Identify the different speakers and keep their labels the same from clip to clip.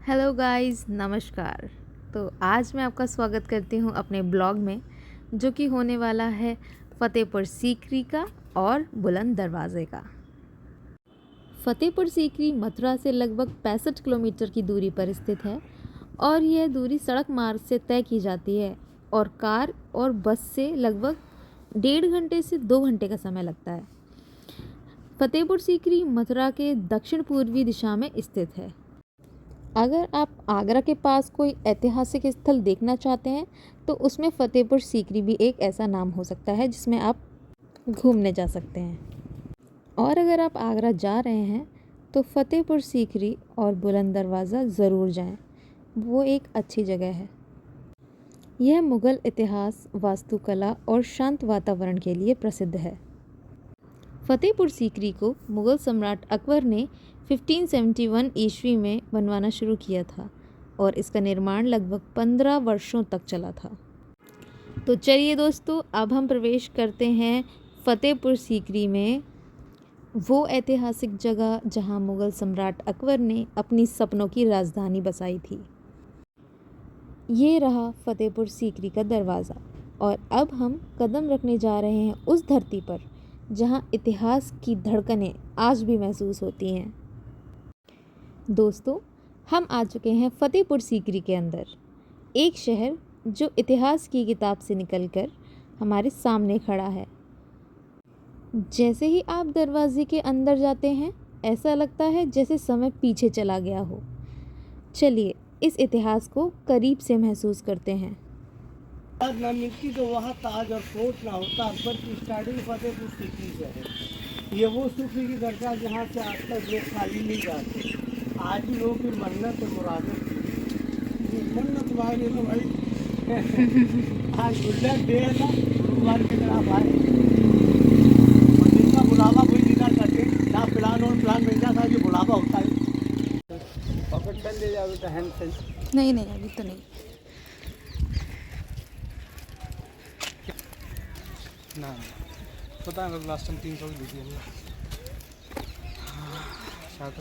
Speaker 1: Hello guys, नमस्कार। तो आज मैं आपका स्वागत करती हूँ अपने ब्लॉग में, जो कि होने वाला है फ़तेहपुर सीकरी का और बुलंद दरवाज़े का। फ़तेहपुर सीकरी मथुरा से लगभग 65 किलोमीटर की दूरी पर स्थित है और यह दूरी सड़क मार्ग से तय की जाती है और कार और बस से लगभग 1.5 घंटे से 2 घंटे का समय लगता है। फ़तेहपुर सीकरी मथुरा के दक्षिण पूर्वी दिशा में स्थित है। अगर आप आगरा के पास कोई ऐतिहासिक स्थल देखना चाहते हैं तो उसमें फ़तेहपुर सीकरी भी एक ऐसा नाम हो सकता है जिसमें आप घूमने जा सकते हैं। और अगर आप आगरा जा रहे हैं तो फ़तेहपुर सीकरी और बुलंद दरवाज़ा ज़रूर जाएं, वो एक अच्छी जगह है। यह मुग़ल इतिहास, वास्तुकला और शांत वातावरण के लिए प्रसिद्ध है। फ़तेहपुर सीकरी को मुग़ल सम्राट अकबर ने 1571 ईस्वी में बनवाना शुरू किया था और इसका निर्माण लगभग 15 वर्षों तक चला था। तो चलिए दोस्तों, अब हम प्रवेश करते हैं फ़तेहपुर सीकरी में, वो ऐतिहासिक जगह जहां मुग़ल सम्राट अकबर ने अपनी सपनों की राजधानी बसाई थी। ये रहा फ़तेहपुर सीकरी का दरवाज़ा और अब हम कदम रखने जा रहे हैं उस धरती पर जहां इतिहास की धड़कनें आज भी महसूस होती हैं। दोस्तों, हम आ चुके हैं फ़तेहपुर सीकरी के अंदर, एक शहर जो इतिहास की किताब से निकलकर हमारे सामने खड़ा है। जैसे ही आप दरवाजे के अंदर जाते हैं, ऐसा लगता है जैसे समय पीछे चला गया हो। चलिए इस इतिहास को करीब से महसूस करते हैं।
Speaker 2: ना मिलती तो वहाँ ताज और कोट ना होता। अकबर की स्टार्टिंग फतेहपुर सीकरी से है। ये वो सूफी की दरगाह जहाँ से आज तक लोग खाली नहीं जाते। आज भी लोगों की मन्नत और मुरादें पूरी। मन्नत मांगे तो भाई आज गुल्डन दे ना गुरुवार के तरफ आए और जिनका बुलावा कोई निकाल करते ना प्लान और प्लान मिल जाता है, जो बुलावा होता है। पकड़ चल ले जाओ बेटा, हैंड से
Speaker 1: नहीं अभी तो नहीं।
Speaker 3: ना पता है लास्ट टाइम 300 की ली थी हमने। शायद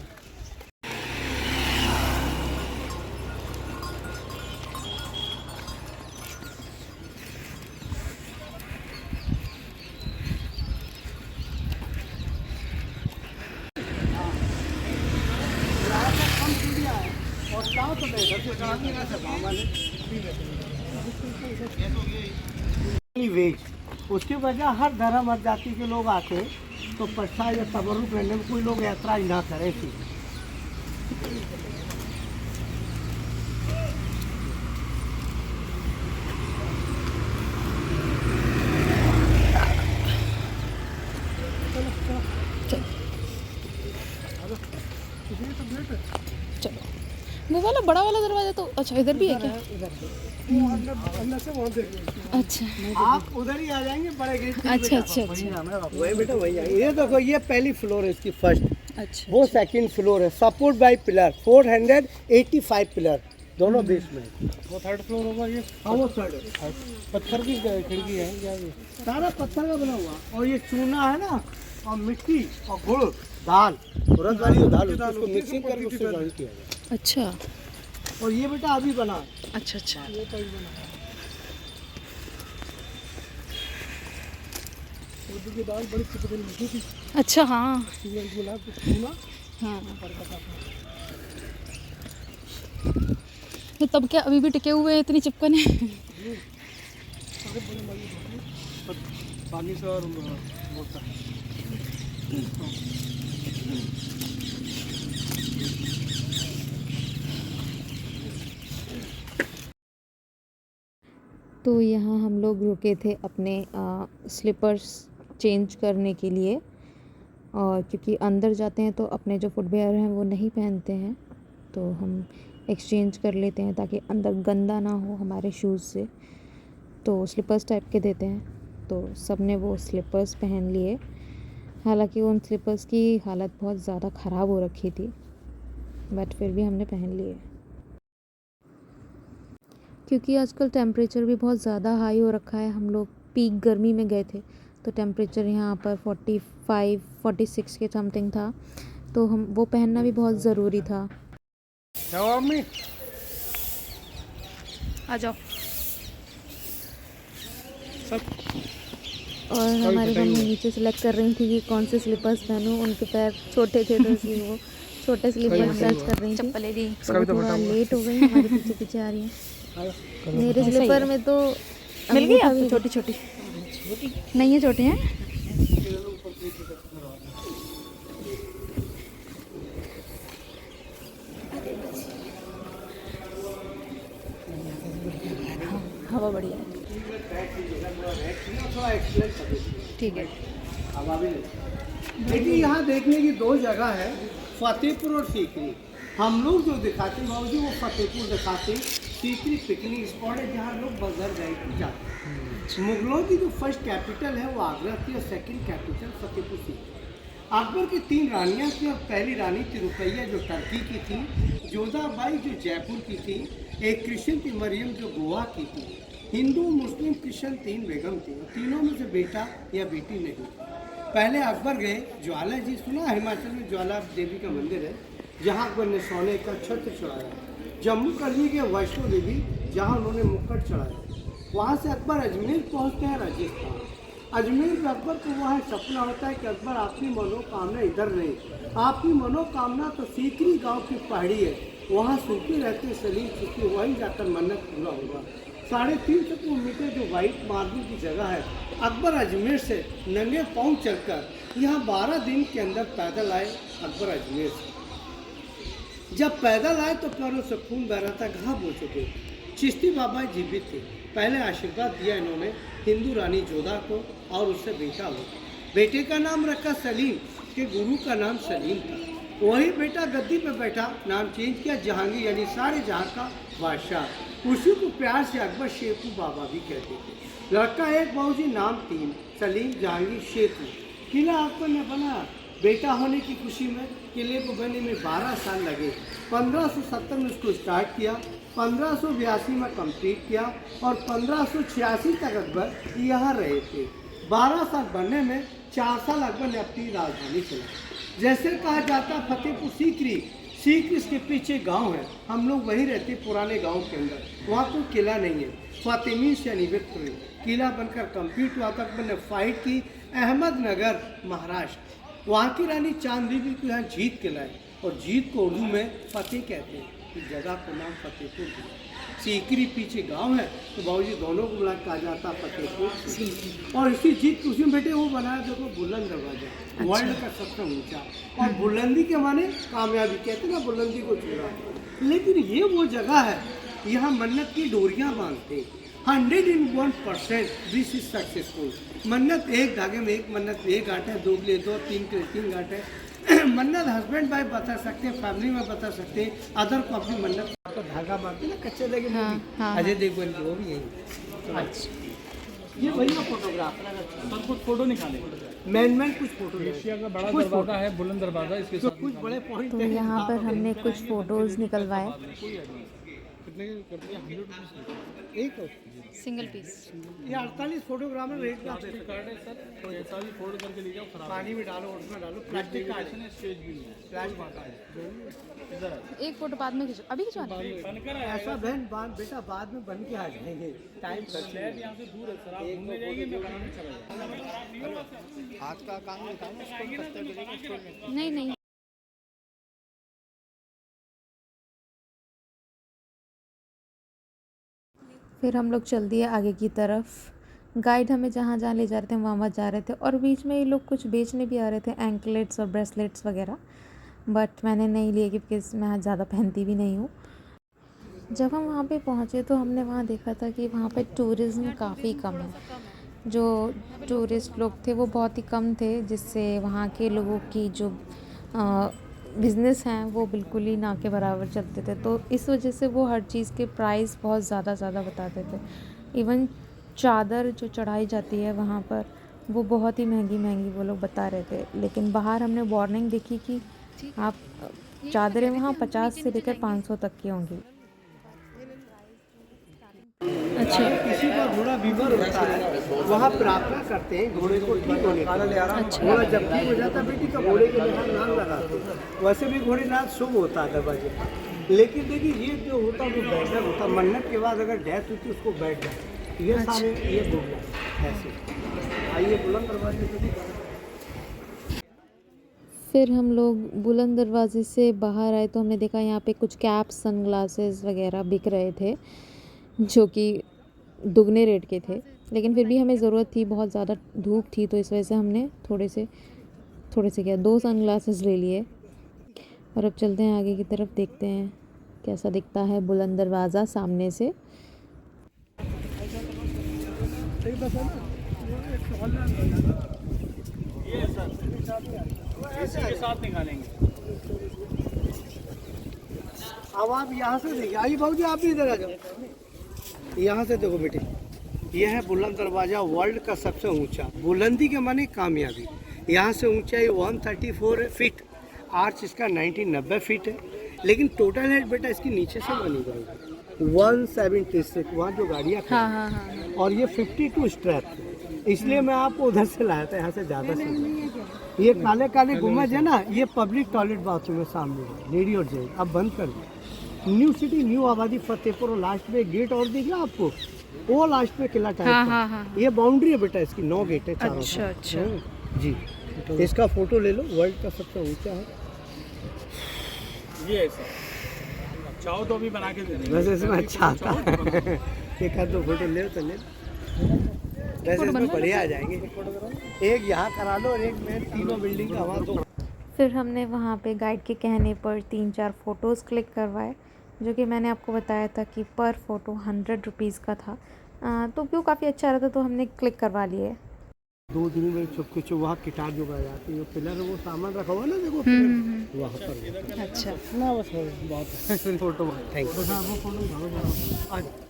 Speaker 2: वेज उसकी वजह हर धर्म हर जाति के लोग आते हैं, तो प्रसाद या तबरुक लेने में कोई लोग यात्रा ना करें थी।
Speaker 1: चलो, वो वाला बड़ा वाला दरवाज़ा तो अच्छा इधर भी है क्या?
Speaker 2: अंदर से वहाँ देखो।
Speaker 1: अच्छा
Speaker 2: आप उधर ही आ जाएंगे बड़े गेट से।
Speaker 1: अच्छा
Speaker 2: वही बेटा वही आएंगे। ये देखो, ये पहली फ्लोर है इसकी, फर्स्ट।
Speaker 1: अच्छा
Speaker 2: वो सेकंड फ्लोर है, सपोर्ट बाय पिलर 485 पिलर दोनों बेस में।
Speaker 3: वो थर्ड फ्लोर होगा ये।
Speaker 2: हाँ वो थर्ड है।
Speaker 3: पत्थर की खिड़की है क्या ये?
Speaker 2: सारा पत्थर का बना हुआ, और ये चूना है ना, और मिट्टी और गुड़ दाल, उड़द वाली दाल उसको मिक्सिंग करके उससे जॉइन किया गया।
Speaker 1: अच्छा
Speaker 2: और ये बेटा अभी बना है।
Speaker 1: अच्छा
Speaker 2: ये तो अभी बना है। उर्दू की दाल बड़ी चिकनी मीठी थी।
Speaker 1: अच्छा हाँ
Speaker 2: गुलाब की चूना
Speaker 1: हाँ।
Speaker 2: और
Speaker 1: तो तब क्या अभी भी टिके हुए हैं, इतनी चिपकन है?
Speaker 3: पानी से और मोटा।
Speaker 1: तो यहाँ हम लोग रुके थे अपने स्लीपर्स चेंज करने के लिए, और क्योंकि अंदर जाते हैं तो अपने जो फुटवेयर हैं वो नहीं पहनते हैं, तो हम एक्सचेंज कर लेते हैं ताकि अंदर गंदा ना हो हमारे शूज़ से। तो स्लीपर्स टाइप के देते हैं, तो सब ने वो स्लीपर्स पहन लिए। हालांकि उन स्लीपर्स की हालत बहुत ज़्यादा ख़राब हो रखी थी, बट फिर भी हमने पहन लिए क्योंकि आजकल टेम्परेचर भी बहुत ज़्यादा हाई हो रखा है। हम लोग पीक गर्मी में गए थे तो टेम्परेचर यहाँ पर 45 46 के समथिंग था, तो हम वो पहनना भी बहुत ज़रूरी था।
Speaker 3: जाओ अम्मी।
Speaker 4: आ जाओ।
Speaker 3: सब
Speaker 1: और हमारी मम्मी नीचे सेलेक्ट कर रही थी कि कौन से स्लीपर्स पहनूं। उनके पैर छोटे थे तो इसलिए वो छोटे स्लीपर सर्च कर रही थी।
Speaker 4: चप्पलें ली।
Speaker 1: तो वो थोड़ा लेट हो गई, हमारे पीछे पीछे आ रही है। मेरे स्लीपर में तो
Speaker 4: मिल गई
Speaker 1: अंगूठा
Speaker 4: आपको
Speaker 1: भी
Speaker 4: छोटी छोटी? नहीं है छोटे हैं। हवा बढ़िया है।
Speaker 2: थोड़ा एक्सप्लेन कर दीजिए।
Speaker 4: ठीक है।
Speaker 2: देखिए यहाँ देखने की दो जगह है, फतेहपुर और सीकरी। हम लोग जो दिखाते हैं बाबूजी वो फतेहपुर दिखाते हैं, सीकरी पिकनिक स्पॉट है जहाँ लोग बगैर गए के जाते हैं। मुगलों की जो फर्स्ट कैपिटल है वो आगरा थी और सेकंड कैपिटल फतेहपुर सीकरी। अकबर की 3 रानियाँ थी और पहली रानी थी रुकैया जो टर्की की थी, जोधाबाई जो जयपुर की थी, एक कृष्ण थी मरियम जो गोवा की थी। हिंदू मुस्लिम क्रिश्चियन 3 बेगम थी और तीनों में से बेटा या बेटी नहीं थी। पहले अकबर गए ज्वाला जी, सुना हिमाचल में ज्वाला देवी का मंदिर है जहाँ अकबर ने सोने का छत्र चढ़ाया। जम्मू कश्मीर के वैष्णो देवी जहाँ उन्होंने मुक्कट चढ़ाया। वहाँ से अकबर अजमेर पहुँचते हैं राजस्थान। अजमेर में अकबर को वहाँ सपना होता है कि अकबर आपकी मनोकामना इधर नहीं, आपकी मनोकामना तो सीकरी गांव की पहाड़ी है, वहाँ सूखे रहते सलीम सूखे, वहीं जाकर मन्नत पूरा होगा। 350 मीटर जो वाइट मार्बल की जगह है, अकबर अजमेर से नंगे पाँव चलकर यहाँ 12 दिन के अंदर पैदल आए। अकबर अजमेर से जब पैदल आए तो पैरों से खून बह रहा था, घाव हो चुके। चिश्ती बाबा जीवित थे, पहले आशीर्वाद दिया इन्होंने हिंदू रानी जोधा को और उससे बेटा हुआ। बेटे का नाम रखा सलीम, के गुरु का नाम सलीम था। वही बेटा गद्दी पे बैठा, नाम चेंज किया जहांगीर, यानी सारे जहाँ का बादशाह। उसी को प्यार से अकबर शेखू बाबा भी कहते थे। लड़का एक बाबूजी, नाम 3, सलीम जहांगीर शेखू। किला अकबर ने बनाया। बेटा होने की खुशी में किले को बनने में 12 साल लगे। 1570 में उसको स्टार्ट किया, 1582 में कंप्लीट किया और 1586 तक अकबर यहाँ रहे थे। 12 साल बनने में 4 साल अकबर ने अपनी राजधानी चलाई। जैसे कहा जाता फतेहपुर सीकरी, सीकरी इसके पीछे गांव है, हम लोग वहीं रहते पुराने गांव के अंदर। वहाँ कोई किला नहीं है। फातिमी से विक्टोरी किला बनकर कंप्लीट हुआ था। अकबर ने फाइट की अहमदनगर महाराष्ट्र, वहाँ की रानी चांद बीबी को यहाँ जीत के लाए और जीत को उर्दू में फतेह कहते हैं। इस जगह को नाम फतेहपुर दिया। सीकरी पीछे गांव है तो बाबूजी दोनों को मिला कहा जाता फतेहपुर। और इसी जीत को उसमें बेटे वो बनाया देखो बुलंद दरवाजा, वर्ल्ड का सबसे ऊंचा। और बुलंदी के माने कामयाबी, कहते ना बुलंदी को छूना। लेकिन ये वो जगह है यहाँ मन्नत की डोरियाँ बांधते। 101% दिस इज सक्सेसफुल। मन्नत एक धागे में एक मन्नत एक गांठ है, 2 के लिए 2, 3 के लिए 3 गांठ है। मन्नत हस्बैंड वाइफ बता सकते हैं, फैमिली में बता सकते हैं, अदर को अपनी मन्नत तो धागा बांधते ना कच्चे धागे में। अजय देवगन की वो भी यही। अच्छा ये भैया फोटोग्राफर
Speaker 3: सब कुछ फोटो निकाले।
Speaker 2: मैन कुछ फोटो
Speaker 3: एशिया का बड़ा दरवाजा है, बुलंद दरवाजा, इसके
Speaker 2: तो कुछ बड़े पॉइंट
Speaker 1: तो यहाँ पर हमने कुछ फ़ोटोज़ निकलवाए।
Speaker 3: कितने करते हैं? 100 रुपीज़
Speaker 2: एक
Speaker 4: सिंगल पीस।
Speaker 2: ये 48 फोटोग्राम रेट का
Speaker 3: कार्ड है सर, तो ऐसा भी फोल्ड करके ले जाओ, खराब
Speaker 2: पानी में डालो, उसमें डालो, प्लास्टिक कार्ड है,
Speaker 3: स्टेज भी है,
Speaker 2: फ्लैश मारता है।
Speaker 3: इधर आ।
Speaker 4: एक फोटो बाद में खींचो, अभी खिंचवाना है?
Speaker 3: बनकर
Speaker 2: ऐसा बहन बांध बेटा बाद में बन के आ जाएंगे, टाइम
Speaker 3: लैब यहाँ से दूर है सर, आप घूमने जाएंगे, मैं बनाने चला जाऊँगा।
Speaker 2: हाथ का काम होता है ना,
Speaker 4: नहीं नहीं।
Speaker 1: फिर हम लोग चल दिए आगे की तरफ। गाइड हमें जहाँ जहाँ ले जा रहे थे वहाँ जा रहे थे और बीच में ये लोग कुछ बेचने भी आ रहे थे, एंकलेट्स और ब्रेसलेट्स वगैरह, बट मैंने नहीं लिए क्योंकि मैं ज़्यादा पहनती भी नहीं हूँ। जब हम वहाँ पे पहुँचे तो हमने वहाँ देखा था कि वहाँ पे टूरिज़्म काफ़ी कम है। जो टूरिस्ट लोग थे वो बहुत ही कम थे, जिससे वहाँ के लोगों की जो बिज़नेस हैं वो बिल्कुल ही ना के बराबर चलते थे। तो इस वजह से वो हर चीज़ के प्राइस बहुत ज़्यादा बताते थे। इवन चादर जो चढ़ाई जाती है वहाँ पर वो बहुत ही महंगी वो लोग बता रहे थे। लेकिन बाहर हमने वार्निंग देखी कि आप चादरें वहाँ 50 से लेकर 500 तक की होंगी।
Speaker 4: अच्छा
Speaker 2: किसी का घोड़ा बीमार होता है वहाँ प्रार्थना करते हैं घोड़े को ठीक होने का।
Speaker 4: अच्छा।
Speaker 2: घोड़ा जब ठीक हो जाता है बेटी का घोड़े के लिए नाम लगाते हैं। वैसे भी घोड़ीनाथ शुभ होता है दरवाजे पर, लेकिन देखिए ये जो होता है वो बैठक होता है। मन्नत के बाद अगर डेथ होती है उसको बैठ जाए, ये सारे ये बोलना ऐसे। आइए बुलंद दरवाजे पे भी।
Speaker 1: फिर हम लोग बुलंद दरवाजे से बाहर आए तो हमने देखा यहाँ पे कुछ कैप्स, सनग्लासेस वगैरह बिक रहे थे, जो कि दुगने रेट के थे, लेकिन फिर भी हमें ज़रूरत थी, बहुत ज़्यादा धूप थी, तो इस वजह से हमने थोड़े से क्या 2 सनग्लासेस ले लिए। और अब चलते हैं आगे की तरफ, देखते हैं कैसा दिखता है बुलंद दरवाज़ा सामने से।
Speaker 3: इसी के साथ निकालेंगे।
Speaker 2: अब आप यहाँ से देखिए, आइए बाबू जी आप भी इधर आ जाओ। यहाँ से देखो बेटे, यह है बुलंद दरवाज़ा, वर्ल्ड का सबसे ऊंचा। बुलंदी के माने कामयाबी। यहाँ से ऊंचाई 134 फीट, आर्च इसका 1990 फीट है, लेकिन टोटल हाइट बेटा इसकी नीचे से बनी जाएगी 176, वहाँ जो गाड़ियाँ खड़ी हैं।
Speaker 4: हाँ।
Speaker 2: और ये 52 स्ट्रैप है, इसलिए मैं आपको उधर से लाया था, यहाँ से ज़्यादा से। ये काले काले गुम्बद है ना, ये पब्लिक टॉयलेट बाथरूम है सामने, लेडी और जेंट्स। अब बंद कर दो। न्यू सिटी, न्यू आबादी, फतेहपुर, और लास्ट में गेट और दिख रहा आपको, वो लास्ट में किला टाइप का। ये बाउंड्री है बेटा इसकी, 9 गेट है चारों
Speaker 4: अच्छा।
Speaker 2: जी। इसका फोटो ले लो, वर्ल्ड का सबसे ऊंचा है।
Speaker 3: ये सर चाहो तो अभी बना के दे देंगे।
Speaker 2: वैसे इसमें अच्छा आता है। एक आध 2 फोटो ले तो ले, वैसे इसमें बढ़िया आ जाएंगे। एक यहाँ करा लो और एक में, तीनों बिल्डिंग का वहाँ 2।
Speaker 1: फिर हमने वहाँ पे गाइड के कहने पर 3-4 फ़ोटोज़ क्लिक करवाए, जो कि मैंने आपको बताया था कि पर फ़ोटो 100 रुपीज़ का था। तो व्यू काफ़ी अच्छा रहा था, तो हमने क्लिक करवा लिए।
Speaker 2: 2 दिन में चुपके चुप वहाँ गिटार जो गाया जाती है, पिलर वो सामान रखा हुआ ना, देखो वहाँ पर।
Speaker 4: अच्छा।
Speaker 2: ना बस बहुत फोटो, थैंक यू। वो फोटो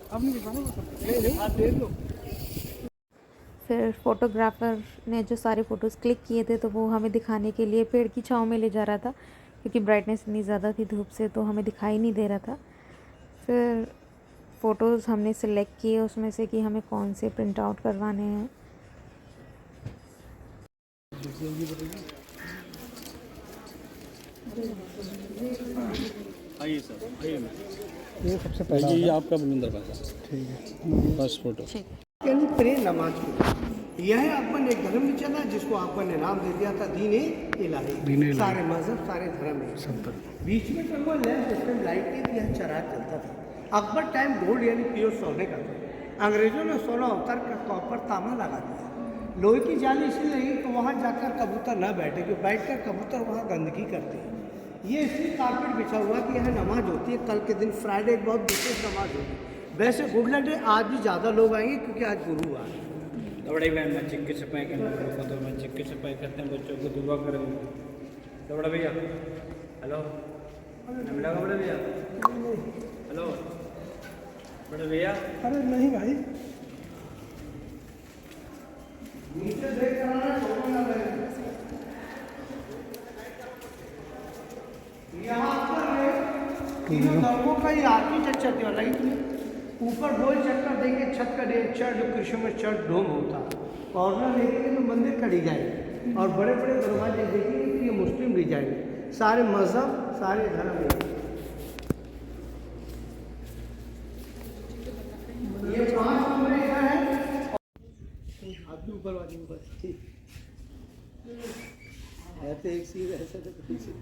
Speaker 2: अब नहीं दिखाना, नहीं देख लो।
Speaker 1: फिर फोटोग्राफर ने जो सारे फ़ोटोज़ क्लिक किए थे, तो वो हमें दिखाने के लिए पेड़ की छाँव में ले जा रहा था, क्योंकि ब्राइटनेस इतनी ज़्यादा थी धूप से, तो हमें दिखाई नहीं दे रहा था। फिर फ़ोटोज़ हमने सेलेक्ट किए उसमें से कि हमें कौन से प्रिंट आउट करवाने हैं।
Speaker 3: आइए सर, आइए।
Speaker 2: ये सबसे पहला
Speaker 3: ये आपका बुलंद दरवाज़ा, ठीक है, बस फोटो।
Speaker 2: यानी प्रे नमाज को, यह अपन एक धर्म में चला जिसको अपन ने नाम दे दिया था दीन इलाही। सारे मजहब, सारे धर्म है सब पर। बीच में टंगो लैंप, जिसमें लाइट की यह चराग चलता था। अकबर टाइम गोल्ड यानी प्योर सोने का था। अंग्रेजों ने सोना उतर कर कॉपर तांबा लगा दिया। लोहे की जाली इसलिए लगी तो वहाँ जाकर कबूतर ना बैठे, क्योंकि बैठकर कबूतर वहाँ गंदगी करते हैं। ये इसलिए कारपेट बिछा हुआ कि यहाँ नमाज होती है। कल के दिन फ्राइडे एक बहुत विशेष नमाज होगी। वैसे गुडलैंड डे आज भी ज़्यादा लोग आएंगे, क्योंकि आज गुरुवार है।
Speaker 3: दौड़े बहन में चिक्के छपाई करते हैं, तो मैं चिक्के छपाई करते हैं, बच्चों को दुआ करेंगे। दौड़ा भैया, हेलो मिला बड़े भैया, हेलो बड़े भैया।
Speaker 2: अरे नहीं भाई, नीचे देख कर आना, फोटो ना लगे। यहाँ पर तीनों धर्मों का ही आर्किटेक्चर दिया, लाइक ऊपर गोल चक्कर देंगे, छत का चर्च जो क्रिश्चियन चर्च डोम होता, कॉर्नर देखेंगे तो मंदिर का डिजाइन, और बड़े बड़े दरवाजे देखेंगे कि ये मुस्लिम डिजाइन, सारे मजहब, सारे धर्म। ये 5 कमरे का है। आपके ऊपर वाली ऊपर ठीक ऐसे एक सीट ऐसे तो पीछे।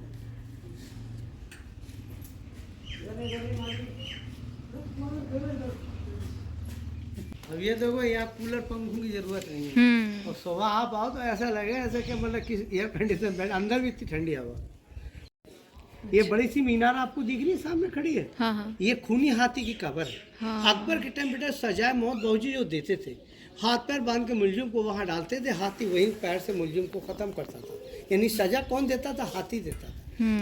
Speaker 2: अब ये देखो, यहाँ कूलर पंखों की जरूरत नहीं है, और सुबह आप आओ तो ऐसा लगे ऐसे कि मतलब किस एयर कंडीशन बैठ, अंदर भी इतनी ठंडी हवा। ये बड़ी सी मीनार आपको दिख रही है सामने खड़ी है।
Speaker 4: हाँ।
Speaker 2: ये खूनी हाथी की कब्र है। अकबर के टाइम बेटा सजाए मौत बहुजी जो देते थे, हाथ पैर बांध के मुलजिम को वहाँ डालते थे, हाथी वहीं पैर से मुलजिम को खत्म करता था। यानी सजा कौन देता था? हाथी देता था।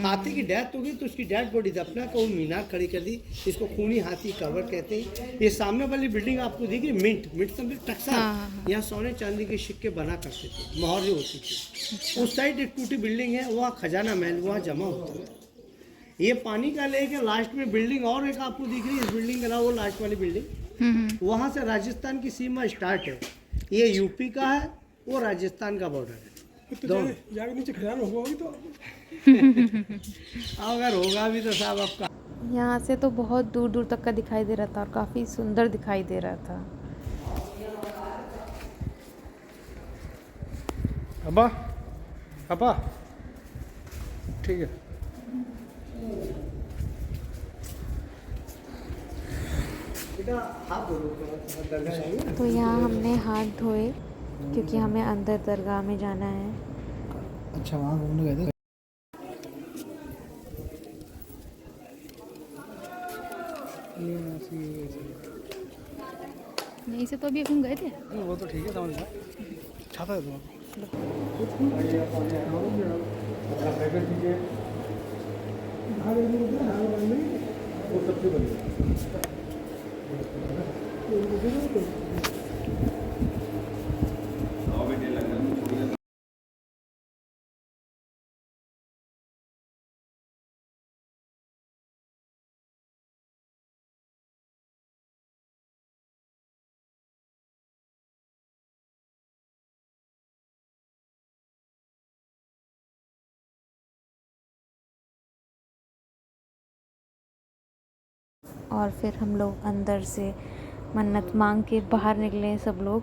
Speaker 2: हाथी की डेथ हो गई तो उसकी डेड बॉडी दफना को मीनार खड़ी कर दी, इसको खूनी हाथी कवर कहते हैं। ये सामने वाली बिल्डिंग आपको दिखी, मिंट समझे टक्सा, यहाँ सोने चांदी के सिक्के बना करते थे, मोहर जो होती थी। उस साइड एक टूटी बिल्डिंग है, वहाँ खजाना महल, वहाँ जमा होता है। ये पानी का लेक है, लास्ट में बिल्डिंग और एक आपको दिख रही है, इस बिल्डिंग का नाम वो लास्ट वाली बिल्डिंग, वहाँ से राजस्थान की सीमा स्टार्ट है। ये यूपी का है, वो राजस्थान का बॉर्डर है। जाके नीचे खड़ा होगा तो अगर होगा भी तो साहब आपका
Speaker 1: यहाँ से तो बहुत दूर दूर तक का दिखाई दे रहा था और काफ़ी सुंदर दिखाई दे रहा था।
Speaker 3: अब्बा अब्बा ठीक है।
Speaker 1: तो यहाँ हमने हाथ धोए क्योंकि हमें अंदर दरगाह में जाना है।
Speaker 3: अच्छा वहाँ घूमने गए थे।
Speaker 4: यहीं से तो अभी हम गए थे।
Speaker 3: वो तो ठीक है समझ लो। छाता है वो सबसे बढ़िया
Speaker 1: और फिर हम लोग अंदर से मन्नत मांग के बाहर निकले सब लोग।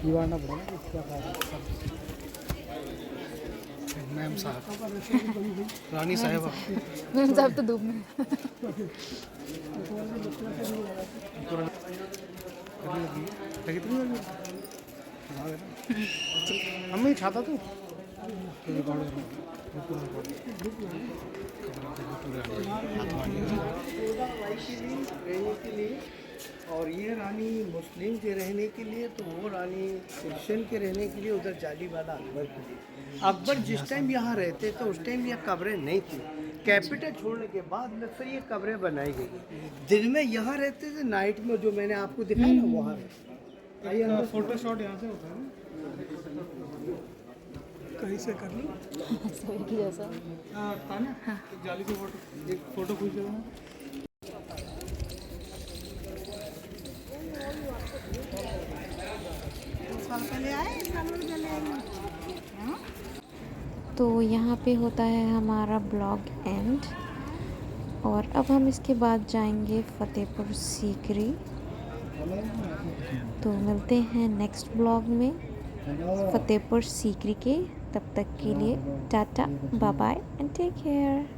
Speaker 3: दीवाना पड़ा इसका मैम साहब रानी साहिबा
Speaker 4: मैम साहब तो धूप में।
Speaker 3: अम्मी छाता तू
Speaker 2: रहने के लिए और ये रानी मुस्लिम के रहने के लिए, तो वो रानी क्रिश्चियन के रहने के लिए उधर जालीवाला अकबर के लिए। अकबर जिस टाइम यहाँ रहते तो उस टाइम ये कब्रें नहीं थी। कैपिटल छोड़ने के बाद में फिर ये कब्रें बनाई गई। दिन में यहाँ रहते थे, नाइट में जो मैंने आपको दिखाया ना वहाँ रहते।
Speaker 3: फोटो शॉट यहाँ से होता है
Speaker 2: कहीं से कर लो
Speaker 4: सभी की जैसा।
Speaker 3: जाली से फोटो एक फोटो खींच लेना।
Speaker 1: तो यहाँ पे होता है हमारा ब्लॉग एंड, और अब हम इसके बाद जाएंगे फतेहपुर सीकरी। तो मिलते हैं नेक्स्ट ब्लॉग में फतेहपुर सीकरी के। तब तक के लिए tata bye bye and take care.